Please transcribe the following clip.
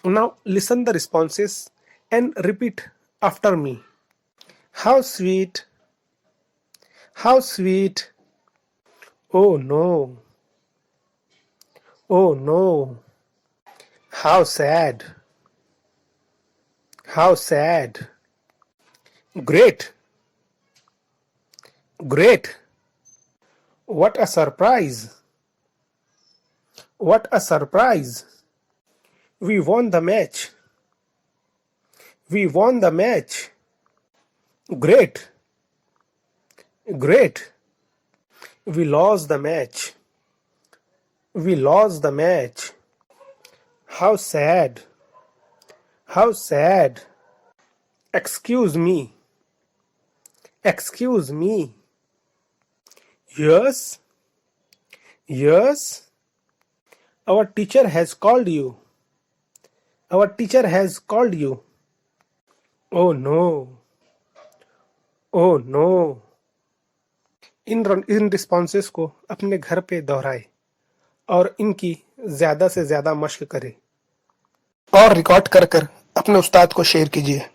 Now listen the responses and repeat after me. How sweet. How sweet. Oh no. Oh no. How sad. How sad. Great. Great. What a surprise. What a surprise. We won the match. We won the match. Great. Great. We lost the match. We lost the match. How sad. How sad. Excuse me. Excuse me. Yes. Yes. Our teacher has called you. Our teacher has called you. Oh no. Oh no. In responses को अपने घर पे दोहराए और इनकी ज्यादा से ज्यादा मशक करें और रिकॉर्ड कर कर अपने उस्ताद को शेयर कीजिए।